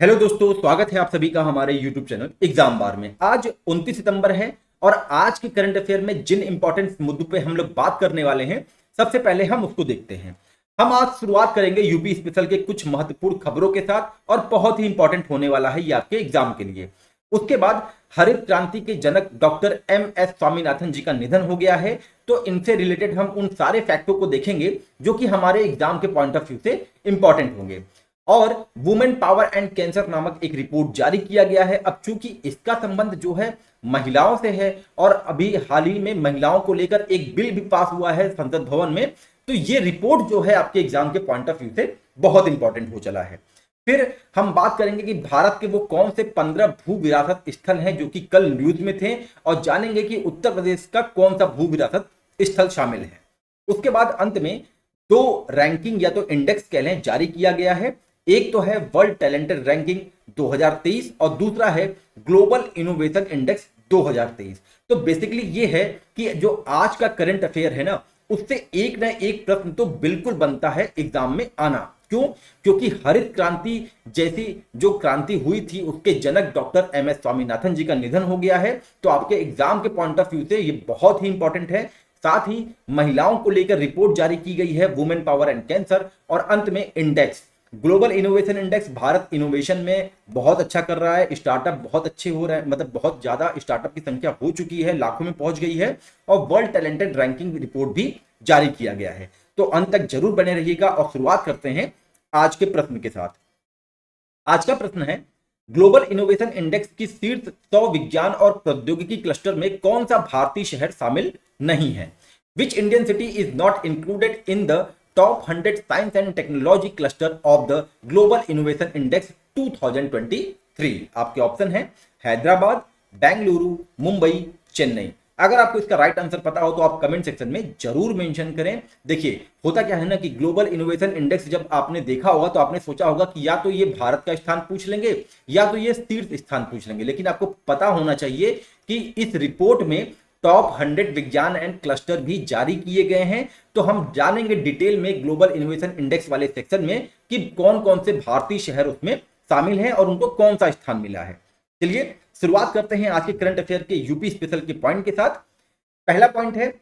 Hello दोस्तों, स्वागत है आप सभी का हमारे YouTube चैनल एग्जाम बार में। आज 29 सितंबर है और आज के करंट अफेयर में जिन इंपॉर्टेंट मुद्दों पे हम लोग बात करने वाले हैं, सबसे पहले हम उसको देखते हैं। हम आज शुरुआत करेंगे यूपी स्पेशल के कुछ महत्वपूर्ण खबरों के साथ और बहुत ही इंपॉर्टेंट होने वाला है ये आपके एग्जाम के लिए। उसके बाद हरित क्रांति के जनक डॉक्टर MS स्वामीनाथन जी का निधन हो गया है, तो इनसे रिलेटेड हम उन सारे फैक्टों को देखेंगे जो कि हमारे एग्जाम के पॉइंट ऑफ व्यू से इंपॉर्टेंट होंगे। और वुमेन पावर एंड कैंसर नामक एक रिपोर्ट जारी किया गया है। अब चूंकि इसका संबंध जो है महिलाओं से है और अभी हाल ही में महिलाओं को लेकर एक बिल भी पास हुआ है संसद भवन में, तो ये रिपोर्ट जो है आपके एग्जाम के पॉइंट ऑफ व्यू से बहुत इंपॉर्टेंट हो चला है। फिर हम बात करेंगे कि भारत के वो कौन से 15 भू विरासत स्थल हैं जो कि कल न्यूज में थे, और जानेंगे कि उत्तर प्रदेश का कौन सा भू विरासत स्थल शामिल है। उसके बाद अंत में दो रैंकिंग या तो इंडेक्स कह लें जारी किया गया है। एक तो है वर्ल्ड टैलेंटेड रैंकिंग 2023 और दूसरा है ग्लोबल इनोवेशन इंडेक्स 2023। तो बेसिकली ये है कि जो आज का करंट अफेयर है ना, उससे एक ना एक प्रश्न तो बिल्कुल बनता है एग्जाम में आना। क्यों? क्योंकि हरित क्रांति जैसी जो क्रांति हुई थी उसके जनक डॉक्टर MS स्वामीनाथन जी का निधन हो गया है, तो आपके एग्जाम के पॉइंट ऑफ व्यू से ये बहुत ही इंपॉर्टेंट है। साथ ही महिलाओं को लेकर रिपोर्ट जारी की गई है, वुमेन पावर एंड कैंसर, और अंत में index global innovation index. Bharat innovation में बहुत अच्छा कर रहा है, स्टार्टअप बहुत अच्छे हो रहे हैं, मतलब बहुत ज्यादा स्टार्टअप की संख्या हो चुकी है, लाखों में पहुंच गई है। और वर्ल्ड टैलेंटेड रैंकिंग रिपोर्ट भी जारी किया गया है। तो अंत तक जरूर बने रहिएगा और शुरुआत करते हैं आज के प्रश्न के साथ। आज का प्रश्न है, ग्लोबल इनोवेशन इंडेक्स की शीर्ष 100 विज्ञान और प्रौद्योगिकी क्लस्टर में कौन सा भारतीय शहर शामिल नहीं है? Which Indian city is not included in the top 100 science and technology cluster of the global innovation index 2023? आपके ऑप्शन है हैदराबाद, बेंगलुरु, मुंबई, चेन्नई। अगर आपको इसका राइट आंसर पता हो तो आप कमेंट सेक्शन में जरूर मेंशन करें। देखिए, होता क्या है ना कि ग्लोबल इनोवेशन इंडेक्स जब आपने देखा होगा तो आपने सोचा होगा कि या तो ये भारत का स्थान पूछ लेंगे या तो ये शीर्ष स्थान पूछ लेंगे, लेकिन आपको पता होना चाहिए कि इस रिपोर्ट में टॉप 100 विज्ञान एंड क्लस्टर भी जारी किए गए हैं। तो हम जानेंगे डिटेल में ग्लोबल इनोवेशन इंडेक्स वाले सेक्शन में कि कौन कौन से भारतीय शहर उसमें शामिल हैं और उनको कौन सा स्थान मिला है। चलिए शुरुआत करते हैं आज के करंट अफेयर के यूपी स्पेशल के पॉइंट के साथ। पहला पॉइंट है,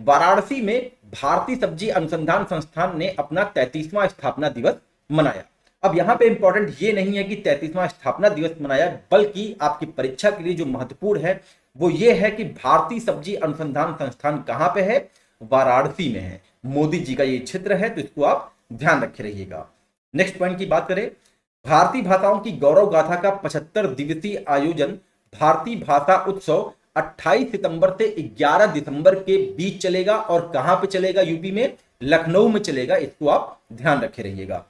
वाराणसी में भारतीय सब्जी अनुसंधान संस्थान ने अपना 33वां स्थापना दिवस मनाया। अब यहां पे इंपॉर्टेंट ये नहीं है कि 33वां स्थापना दिवस मनाया, बल्कि आपकी परीक्षा के लिए जो महत्वपूर्ण है वो ये है कि भारतीय सब्जी अनुसंधान संस्थान कहां पे है? वाराणसी में है। मोदी जी का ये क्षेत्र है, तो इसको आप ध्यान रखे रहिएगा। नेक्स्ट पॉइंट की बात करें, भारतीय भाषाओं की गौरव गाथा का 75 दिवसीय आयोजन भारतीय भाषा उत्सव 28 सितंबर से 11 दिसंबर के बीच चलेगा। और कहां पे चलेगा? यूपी में लखनऊ में चलेगा। इसको आप ध्यान रखे रहिएगा।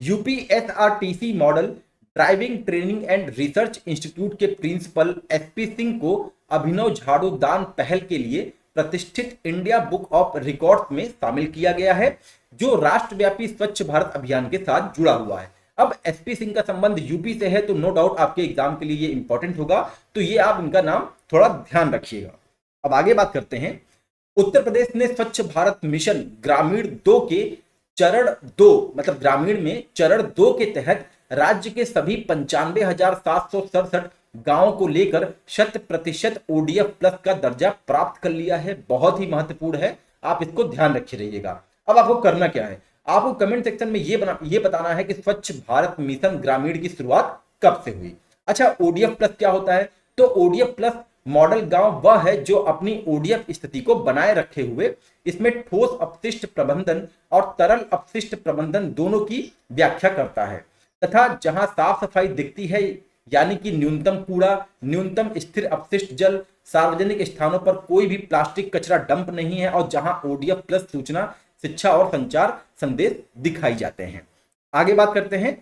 UP SRTC model driving training and research institute के प्रिंसिपल SP सिंह को अभिनव झाड़ू दान पहल के लिए प्रतिष्ठित इंडिया बुक ऑफ रिकॉर्ड्स में शामिल किया गया है, जो राष्ट्रव्यापी स्वच्छ भारत अभियान के साथ जुड़ा हुआ है। अब SP सिंह का संबंध यूपी से है, तो नो डाउट आपके एग्जाम के लिए ये इंपॉर्टेंट होगा, तो ये आप इनका नाम थोड़ा ध्यान रखिएगा। अब आगे बात करते हैं, उत्तर प्रदेश ने स्वच्छ भारत मिशन ग्रामीण 2 के चरण 2 मतलब ग्रामीण में चरण 2 के तहत राज्य के सभी 95,767 गांवों को लेकर 100% ODF प्लस का दर्जा प्राप्त कर लिया है। बहुत ही महत्वपूर्ण है, आप इसको ध्यान रखे रहिएगा। अब आपको करना क्या है? आपको कमेंट सेक्शन में ये बताना है कि स्वच्छ भारत मिशन ग्रामीण की शुरुआत कब से हुई। अच्छा, ODF प्लस क्या होता है? तो ODF प्लस मॉडल गांव वह है जो अपनी ODF स्थिति को बनाए रखे हुए इसमें ठोस अपशिष्ट प्रबंधन और तरल अपशिष्ट प्रबंधन दोनों की व्याख्या करता है, तथा जहां साफ सफाई दिखती है, यानी कि न्यूनतम कूड़ा, न्यूनतम स्थिर अपशिष्ट जल, सार्वजनिक स्थानों पर कोई भी प्लास्टिक कचरा डंप नहीं है, और जहां ODF प्लस सूचना, शिक्षा और संचार संदेश दिखाई जाते हैं। आगे बात करते हैं,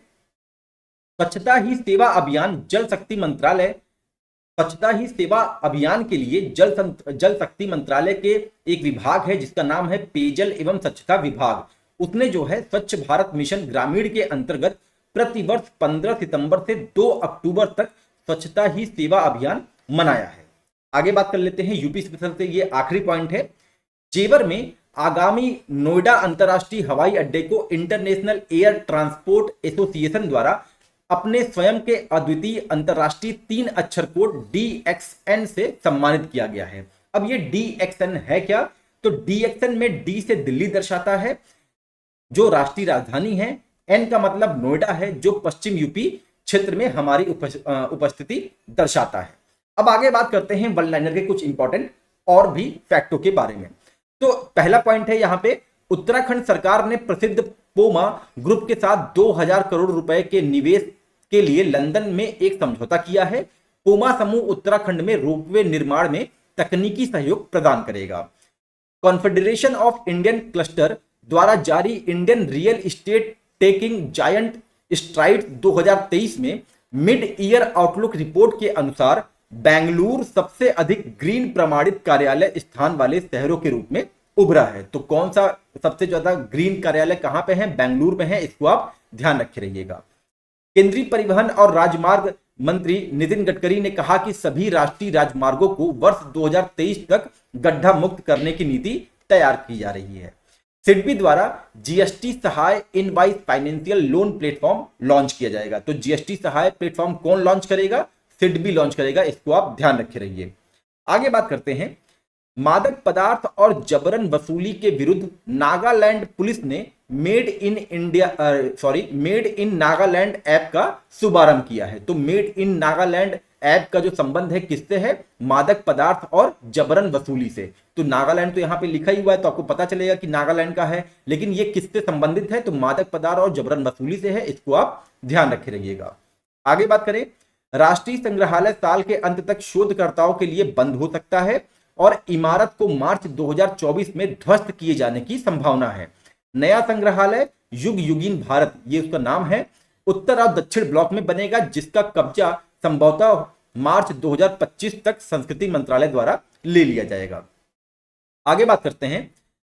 स्वच्छता ही सेवा अभियान जल शक्ति मंत्रालय स्वच्छता ही सेवा अभियान के लिए जल शक्ति मंत्रालय के एक विभाग है जिसका नाम है पेयजल एवं स्वच्छता विभाग। उसने जो है स्वच्छ भारत मिशन ग्रामीण के अंतर्गत प्रतिवर्ष 15 सितंबर से 2 अक्टूबर तक स्वच्छता ही सेवा अभियान मनाया है। आगे बात कर लेते हैं यूपी स्पेशल से, ये आखिरी पॉइंट है। जेवर में आगामी नोएडा अंतरराष्ट्रीय हवाई अड्डे को इंटरनेशनल एयर ट्रांसपोर्ट एसोसिएशन द्वारा अपने स्वयं के अद्वितीय अंतरराष्ट्रीय 3 अक्षर कोड DXN से सम्मानित किया गया है। अब ये DXN है क्या? तो DXN में D से दिल्ली दर्शाता है जो राष्ट्रीय राजधानी है, N का मतलब नोएडा है जो पश्चिम यूपी क्षेत्र में हमारी उपस्थिति दर्शाता है। अब आगे बात करते हैं वन लाइनर के कुछ इंपॉर्टेंट और भी फैक्टों के बारे में। तो पहला पॉइंट है यहां पे, उत्तराखंड सरकार ने प्रसिद्ध पोमा ग्रुप के साथ 2000 करोड़ रुपए के निवेश के लिए लंदन में एक समझौता किया है। पोमा समूह उत्तराखंड में रोपवे निर्माण में तकनीकी सहयोग प्रदान करेगा। कॉन्फेडरेशन ऑफ इंडियन क्लस्टर द्वारा जारी Indian real estate taking giant strides 2023 में मिड ईयर आउटलुक रिपोर्ट के अनुसार बेंगलुरु सबसे अधिक ग्रीन प्रमाणित कार्यालय स्थान वाले शहरों के रूप में उभरा है। तो कौन सा सबसे ज्यादा ग्रीन कार्यालय कहां पे है? बेंगलुरु में है, इसको आप ध्यान रखे रहिएगा। केंद्रीय परिवहन और राजमार्ग मंत्री नितिन गडकरी ने कहा कि सभी राष्ट्रीय राजमार्गों को वर्ष 2023 तक गड्ढा मुक्त करने की नीति तैयार की जा रही है। सिडबी द्वारा GST Sahay invoice financial loan platform launch किया जाएगा। तो जीएसटी सहाय प्लेटफॉर्म कौन लॉन्च करेगा? सिडबी लॉन्च करेगा, इसको आप ध्यान रखे रहिए। आगे बात करते हैं, मादक पदार्थ और जबरन वसूली के विरुद्ध नागालैंड पुलिस ने मेड इन नागालैंड ऐप का शुभारंभ किया है। तो मेड इन नागालैंड ऐप का जो संबंध है किससे है? मादक पदार्थ और जबरन वसूली से। तो नागालैंड तो यहां पे लिखा ही हुआ है तो आपको पता चलेगा कि नागालैंड का है, लेकिन ये किससे संबंधित है? तो मादक पदार्थ और जबरन वसूली से है, इसको आप ध्यान रखे रहिएगा। आगे बात करें, राष्ट्रीय संग्रहालय साल के अंत तक शोधकर्ताओं के लिए बंद हो सकता है और इमारत को मार्च 2024 में ध्वस्त किए जाने की संभावना है। नया संग्रहालय युग युगीन भारत, ये उसका नाम है, उत्तर और दक्षिण ब्लॉक में बनेगा, जिसका कब्जा संभवतः मार्च 2025 तक संस्कृति मंत्रालय द्वारा ले लिया जाएगा। आगे बात करते हैं,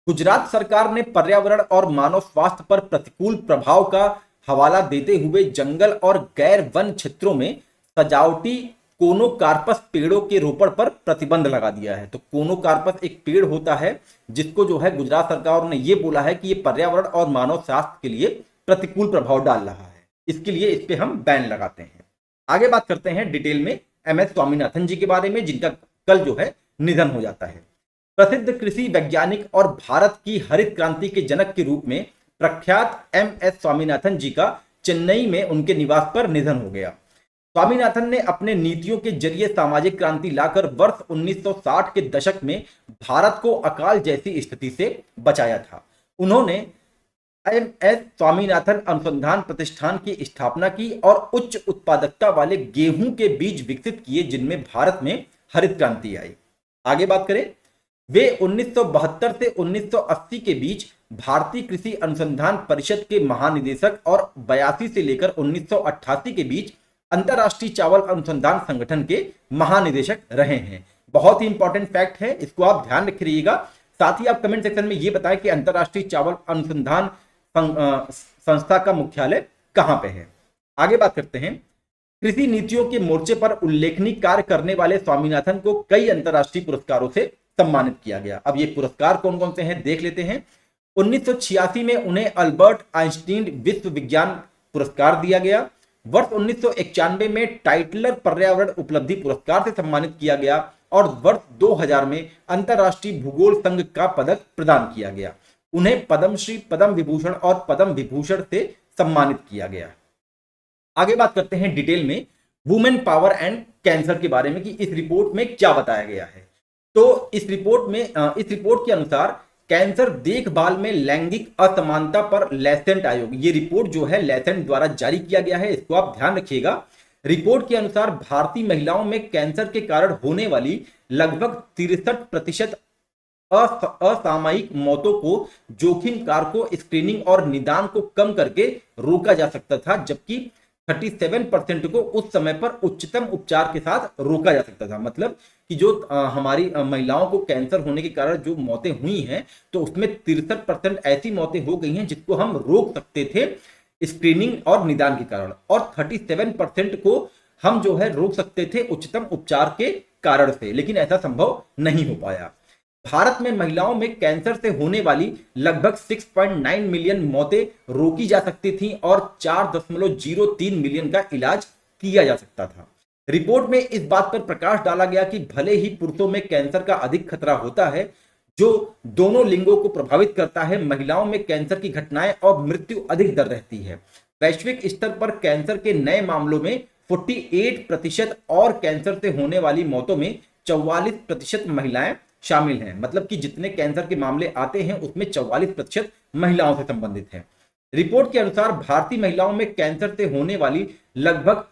गुजरात सरकार ने पर्यावरण और मानव स्वास्थ्य पर प्रतिकूल प्रभाव का हवाला देते हुए जंगल और गैर वन क्षेत्रों में सजावटी कोनोकार्पस पेड़ों के रोपण पर प्रतिबंध लगा दिया है। तो कोनोकार्पस एक पेड़ होता है जिसको जो है गुजरात सरकार ने ये बोला है कि ये पर्यावरण और मानव स्वास्थ्य के लिए प्रतिकूल प्रभाव डाल रहा है, इसके लिए इस पे हम बैन लगाते हैं। आगे बात करते हैं डिटेल में MS स्वामीनाथन जी के बारे में, जिनका कल जो है निधन हो जाता है। प्रसिद्ध कृषि वैज्ञानिक और भारत की हरित क्रांति के जनक के रूप में प्रख्यात MS स्वामीनाथन जी का चेन्नई में उनके निवास पर निधन हो गया। स्वामीनाथन ने अपने नीतियों के जरिए सामाजिक क्रांति लाकर वर्ष 1960 के दशक में भारत को अकाल जैसी स्थिति से बचाया था। उन्होंने MS स्वामीनाथन अनुसंधान प्रतिष्ठान की स्थापना की और उच्च उत्पादकता वाले गेहूं के बीज विकसित किए, जिनमें भारत में हरित क्रांति आई। आगे बात करें, वे 1972 से 1980 के बीच भारतीय कृषि अनुसंधान परिषद के महानिदेशक और 82 से लेकर 1988 के बीच अंतरराष्ट्रीय चावल अनुसंधान संगठन के महानिदेशक रहे हैं। बहुत ही इंपॉर्टेंट फैक्ट है, इसको आप ध्यान रखिएगा। साथ ही आप कमेंट सेक्शन में ये बताएं कि अंतरराष्ट्रीय चावल अनुसंधान संस्था का मुख्यालय कहां पे है। आगे बात करते हैं, कृषि नीतियों के मोर्चे पर उल्लेखनीय कार्य करने वाले स्वामीनाथन को कई अंतरराष्ट्रीय पुरस्कारों से सम्मानित किया गया। अब ये पुरस्कार कौन कौन से हैं देख लेते हैं। 1986 में उन्हें अल्बर्ट आइंस्टीन विश्व विज्ञान पुरस्कार दिया गया। वर्ष 1991 में टाइटलर पर्यावरण उपलब्धि पुरस्कार से सम्मानित किया गया और वर्ष 2000 में अंतरराष्ट्रीय भूगोल संघ का पदक प्रदान किया गया। उन्हें पद्मश्री, पद्म विभूषण और पद्म विभूषण से सम्मानित किया गया। आगे बात करते हैं डिटेल में वुमेन पावर एंड कैंसर के बारे में कि इस रिपोर्ट में क्या बताया गया है। तो इस रिपोर्ट के अनुसार कैंसर देखभाल में लैंगिक असमानता पर लैसेंट आयोग, ये रिपोर्ट जो है लैसेंट द्वारा जारी किया गया है, इसको आप ध्यान रखिएगा। रिपोर्ट के अनुसार भारतीय महिलाओं में कैंसर के कारण होने वाली लगभग 63% असामयिक मौतों को जोखिम कारकों, स्क्रीनिंग और निदान को कम करके रोका जा सकता था, जबकि 37% को उस समय पर उच्चतम उपचार के साथ रोका जा सकता था। मतलब कि जो हमारी महिलाओं को कैंसर होने के कारण जो मौतें हुई हैं, तो उसमें 63% ऐसी मौतें हो गई हैं जिसको हम रोक सकते थे स्क्रीनिंग और निदान के कारण, और 37% को हम जो है रोक सकते थे उच्चतम उपचार के कारण से, लेकिन ऐसा संभव नहीं हो पाया। भारत में महिलाओं में कैंसर से होने वाली लगभग 6.9 मिलियन मौतें रोकी जा सकती थीं और 4.03 मिलियन का इलाज किया जा सकता था। रिपोर्ट में इस बात पर प्रकाश डाला गया कि भले ही पुरुषों में कैंसर का अधिक खतरा होता है, जो दोनों लिंगों को प्रभावित करता है, महिलाओं में कैंसर की घटनाएं और मृत्यु अधिक दर रहती है। वैश्विक स्तर पर कैंसर के नए मामलों में 48% और कैंसर से होने वाली मौतों में 44% महिलाएं शामिल हैं। मतलब कि जितने कैंसर के मामले आते हैं उसमें 44% महिलाओं से संबंधित हैं। रिपोर्ट के अनुसार भारतीय महिलाओं में कैंसर से होने वाली लगभग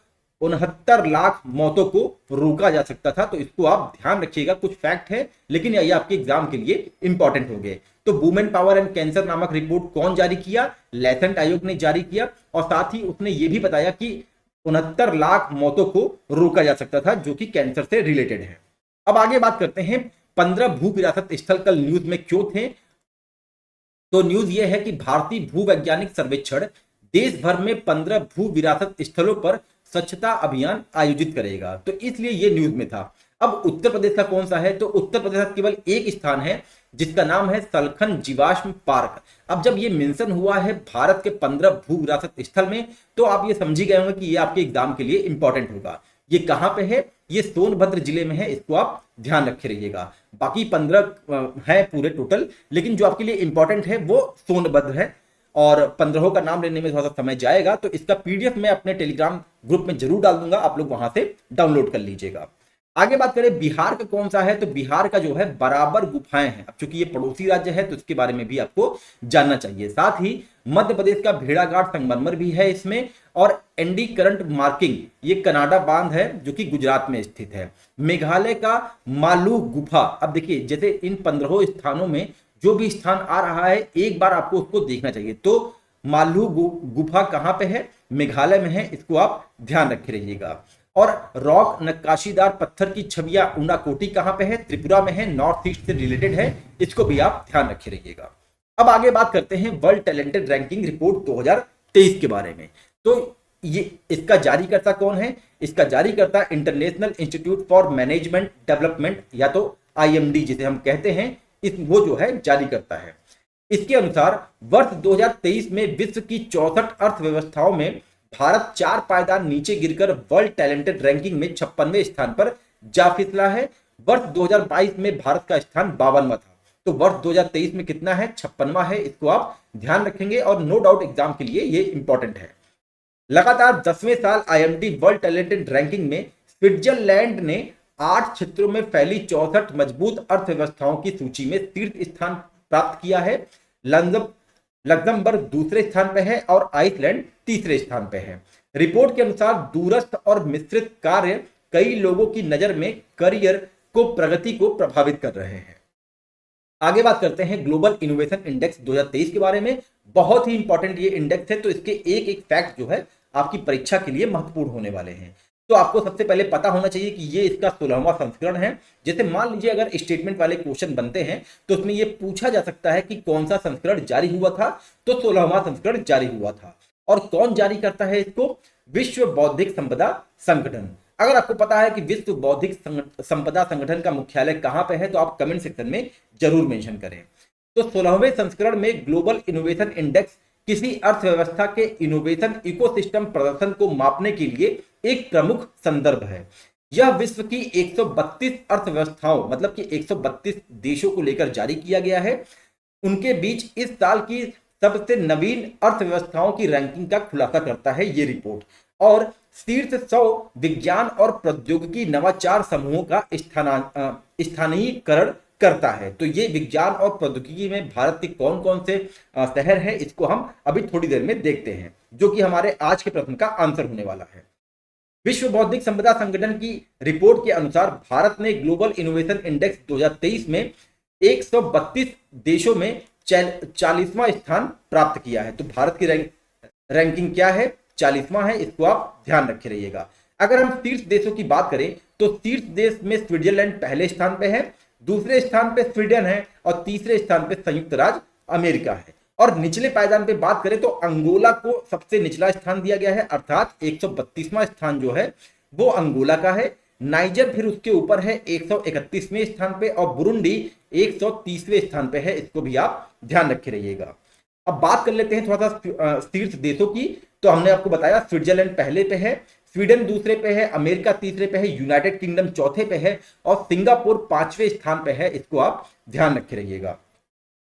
69 लाख मौतों को रोका जा सकता था। तो इसको आप ध्यान रखिएगा, कुछ फैक्ट है लेकिन ये आपके एग्जाम के लिए इंपॉर्टेंट हो गए। तो वुमेन पावर एंड कैंसर नामक रिपोर्ट कौन जारी किया? लैसेंट आयोग ने जारी किया, और साथ ही उसने ये भी बताया कि 69 लाख मौतों को रोका जा सकता था जो कि कैंसर से रिलेटेड है। अब आगे बात करते हैं 15 भू विरासत स्थल कल न्यूज में क्यों थे। तो न्यूज ये है कि भारतीय भूवैज्ञानिक सर्वेक्षण देश भर में 15 भू विरासत स्थलों पर स्वच्छता अभियान आयोजित करेगा, तो इसलिए ये न्यूज में था। अब उत्तर प्रदेश का कौन सा है? तो उत्तर प्रदेश का केवल एक स्थान है जिसका नाम है सलखन जीवाश्म पार्क। अब जब ये मेंशन हुआ है भारत के 15 भू विरासत स्थल में, तो आप ये समझ ही गए होंगे कि ये आपके एग्जाम के लिए इंपॉर्टेंट होगा। ये कहां पे है? ये सोनभद्र जिले में है, इसको आप ध्यान रखे रहिएगा। बाकी 15 है पूरे टोटल, लेकिन जो आपके लिए इंपॉर्टेंट है वो सोनभद्र है, और 15 का नाम लेने में थोड़ा सा समय जाएगा। तो इसका पीडीएफ मैं अपने टेलीग्राम ग्रुप में जरूर डाल दूंगा, आप लोग वहां से डाउनलोड कर लीजिएगा। आगे बात करें बिहार का कौन सा है, तो बिहार का जो है बराबर गुफाएं हैं। अब चूंकि ये पड़ोसी राज्य है तो इसके बारे में भी आपको जानना चाहिए। साथ ही मध्य प्रदेश का भेड़ाघाट संगमरमर भी है इसमें, और एंडी करंट मार्किंग ये कनाडा बांध है जो कि गुजरात में स्थित है। मेघालय का मालू गुफा, अब देखिए जैसे इन 15 स्थानों में जो भी स्थान आ रहा है एक बार आपको उसको देखना चाहिए। तो मालू गुफा कहां पे है? मेघालय में है, इसको आप ध्यान रखे रहिएगा। और रॉक नक्काशीदार पत्थर की छवियां उनाकोटी कहां पे है? त्रिपुरा में है, नॉर्थ ईस्ट से रिलेटेड है, इसको भी आप ध्यान रखे रहिएगा। अब आगे बात करते हैं वर्ल्ड टैलेंटेड रैंकिंग रिपोर्ट 2023 के बारे में। तो ये इसका जारीकर्ता कौन है? इसका जारीकर्ता international institute for management development, या तो IMD जिसे हम कहते हैं, वो जो है जारी करता है। इसके अनुसार वर्ष 2023 में विश्व की 64 अर्थव्यवस्थाओं में भारत 4 पायदान नीचे गिरकर वर्ल्ड टैलेंटेड रैंकिंग में 56वें स्थान पर जा फिसला है। वर्ष 2022 में भारत का स्थान 52वां था, तो वर्ष 2023 में कितना है? 56वां है, इसको आप ध्यान रखेंगे और नो डाउट एग्जाम के लिए ये इंपॉर्टेंट है। लगातार 10वें साल IMD वर्ल्ड टैलेंटेड रैंकिंग में स्विट्जरलैंड ने 8 क्षेत्रों में फैली 64 मजबूत अर्थव्यवस्थाओं की सूची में शीर्ष स्थान प्राप्त किया है। लग्जमबर्ग दूसरे स्थान पे है और आइसलैंड तीसरे स्थान पे है। रिपोर्ट के अनुसार दूरस्थ और मिश्रित कार्य कई लोगों की नजर में करियर को प्रगति को प्रभावित कर रहे हैं। आगे बात करते हैं ग्लोबल इनोवेशन इंडेक्स 2023 के बारे में। बहुत ही इंपॉर्टेंट ये इंडेक्स है, तो इसके एक एक फैक्ट जो है आपकी परीक्षा के लिए महत्वपूर्ण होने वाले हैं। तो आपको सबसे पहले पता होना चाहिए कि ये इसका 16वां संस्करण है। जैसे मान लीजिए अगर स्टेटमेंट वाले क्वेश्चन बनते हैं तो उसमें ये पूछा जा सकता है कि कौन सा संस्करण जारी हुआ था, तो 16वां संस्करण जारी हुआ था। और कौन जारी करता है इसको? विश्व बौद्धिक संपदा संगठन। अगर आपको पता है कि विश्व बौद्धिक संपदा संगठन का मुख्यालय कहां पे है तो आप कमेंट सेक्शन में जरूर मेंशन करें। तो 16वें संस्करण में ग्लोबल इनोवेशन इंडेक्स किसी अर्थव्यवस्था के इनोवेशन इकोसिस्टम प्रदर्शन को मापने के लिए एक प्रमुख संदर्भ है। यह विश्व की 132 अर्थव्यवस्थाओं, मतलब कि 132 देशों को लेकर जारी किया गया है। उनके बीच इस साल की सबसे नवीन अर्थव्यवस्थाओं की रैंकिंग का खुलासा करता है ये रिपोर्ट, और शीर्ष 100 विज्ञान और प्रौद्योगिकी नवाचार समूहों का स्थानीयकरण करता है। तो ये विज्ञान और प्रौद्योगिकी में भारत के कौन कौन से शहर हैं, इसको हम अभी थोड़ी देर में देखते हैं, जो कि हमारे आज के प्रश्न का आंसर होने वाला है। विश्व बौद्धिक संपदा संगठन की रिपोर्ट के अनुसार भारत ने ग्लोबल इनोवेशन इंडेक्स 2023 में 132 देशों में 40वां स्थान प्राप्त किया है। तो भारत की रैंकिंग क्या है? 40वां है, इसको आप ध्यान रखे रहिएगा। अगर हम शीर्ष देशों की बात करें तो शीर्ष देश में स्विट्जरलैंड पहले स्थान पे है, दूसरे स्थान पे स्वीडन है और तीसरे स्थान पे संयुक्त राज्य अमेरिका है। और निचले पायदान पे बात करें तो अंगोला को सबसे निचला स्थान दिया गया है, अर्थात 132वां स्थान जो है वो अंगोला का है। नाइजर फिर उसके ऊपर है 131वें स्थान पे, और बुरुंडी 130वें स्थान पे है। इसको भी आप ध्यान रखे रहिएगा। अब बात कर लेते हैं थोड़ा सा शीर्ष देशों की। तो हमने आपको बताया स्विट्जरलैंड पहले पे है, स्वीडन दूसरे पे है, अमेरिका तीसरे पे है, यूनाइटेड किंगडम चौथे पे है, और सिंगापुर 5वें स्थान पे है। इसको आप ध्यान रखे रहिएगा।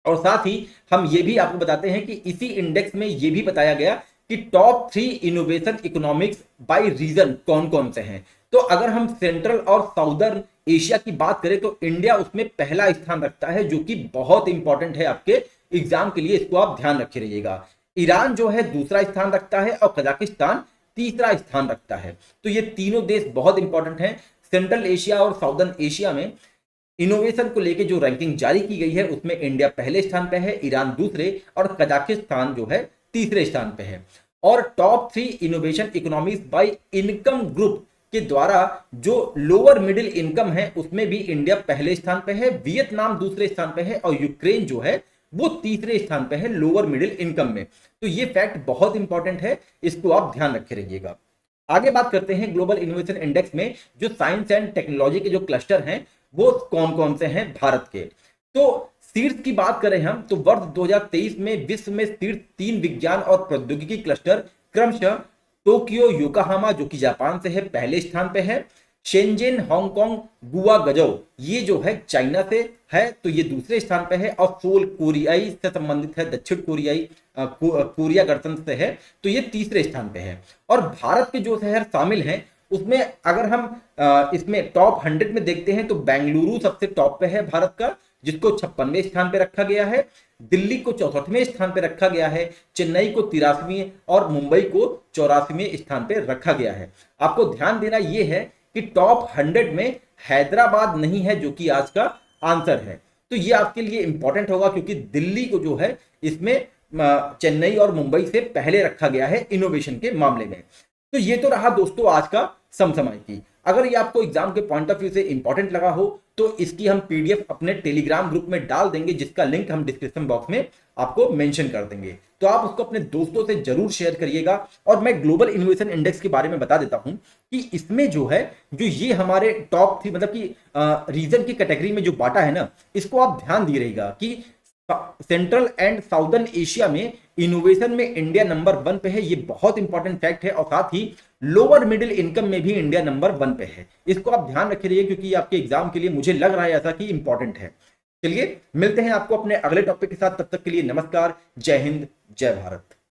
और साथ ही हम ये भी आपको बताते हैं कि इसी इंडेक्स में ये भी बताया गया कि top 3 innovation economics by region कौन कौन से हैं। तो अगर हम सेंट्रल और साउदर्न एशिया की बात करें तो इंडिया उसमें पहला स्थान रखता है, जो कि बहुत इंपॉर्टेंट है आपके एग्जाम के लिए। इसको आप ध्यान रखे रहिएगा। ईरान जो है दूसरा स्थान रखता है, और कजाकिस्तान तीसरा स्थान रखता है। तो ये तीनों देश बहुत इंपॉर्टेंट हैं। सेंट्रल एशिया और साउदर्न एशिया में इनोवेशन को लेके जो रैंकिंग जारी की गई है उसमें इंडिया पहले स्थान पे है, ईरान दूसरे, और कजाकिस्तान जो है तीसरे स्थान पे है। और top 3 innovation economies by income group के द्वारा जो लोअर मिडिल इनकम है उसमें भी इंडिया पहले स्थान पे है, वियतनाम दूसरे स्थान पे है, और यूक्रेन जो है वो तीसरे स्थान पे है लोअर मिडिल इनकम में। तो ये फैक्ट बहुत इंपॉर्टेंट है, इसको आप ध्यान रखे रहिएगा। आगे बात करते हैं ग्लोबल इनोवेशन इंडेक्स में जो साइंस एंड टेक्नोलॉजी के जो क्लस्टर हैं वो कौन कौन से हैं भारत के। तो शीर्ष की बात करें हम तो वर्ष 2023 में विश्व में शीर्ष 3 विज्ञान और प्रौद्योगिकी क्लस्टर क्रमशः टोक्यो योकोहामा जो कि जापान से है पहले स्थान पे है, शेंजेन हांगकांग गुआंगझो ये जो है चाइना से है तो ये दूसरे स्थान पे है, और सोल कोरियाई से संबंधित है, दक्षिण कोरियाई कोरिया गणतंत्र से है तो ये तीसरे स्थान पे है। और भारत के जो शहर शामिल हैं उसमें अगर हम इसमें टॉप 100 में देखते हैं तो बेंगलुरु सबसे टॉप पे है भारत का, जिसको 56वें स्थान पे रखा गया है, दिल्ली को 64वें स्थान पे रखा गया है, चेन्नई को 83वें और मुंबई को 84वें स्थान पे रखा गया है। आपको ध्यान देना यह है कि टॉप 100 में हैदराबाद नहीं है, जो कि आज का आंसर है। तो ये आपके लिए इंपॉर्टेंट होगा क्योंकि दिल्ली को जो है इसमें चेन्नई और मुंबई से पहले रखा गया है इनोवेशन के मामले में। तो ये तो रहा दोस्तों आज का समसमाई। अगर ये आपको एग्जाम के पॉइंट ऑफ व्यू से इंपॉर्टेंट लगा हो तो इसकी हम पीडीएफ अपने टेलीग्राम ग्रुप में डाल देंगे, जिसका लिंक हम डिस्क्रिप्शन बॉक्स में आपको मेंशन कर देंगे। तो आप उसको अपने दोस्तों से जरूर शेयर करिएगा। और मैं ग्लोबल इनोवेशन इंडेक्स के बारे में बता देता हूं कि इसमें जो है जो ये हमारे टॉप थी मतलब कि रीजन की कैटेगरी में जो बांटा है ना, इसको आप ध्यान दिए रहेगा कि सेंट्रल एंड साउदर्न एशिया में इनोवेशन में इंडिया नंबर 1 पे है। ये बहुत इंपॉर्टेंट फैक्ट है। और साथ ही लोअर मिडिल इनकम में भी इंडिया नंबर 1 पे है। इसको आप ध्यान रखे रहिए क्योंकि आपके एग्जाम के लिए मुझे लग रहा है ऐसा कि इंपॉर्टेंट है। चलिए मिलते हैं आपको अपने अगले टॉपिक के साथ, तब तक के लिए नमस्कार, जय हिंद, जय भारत।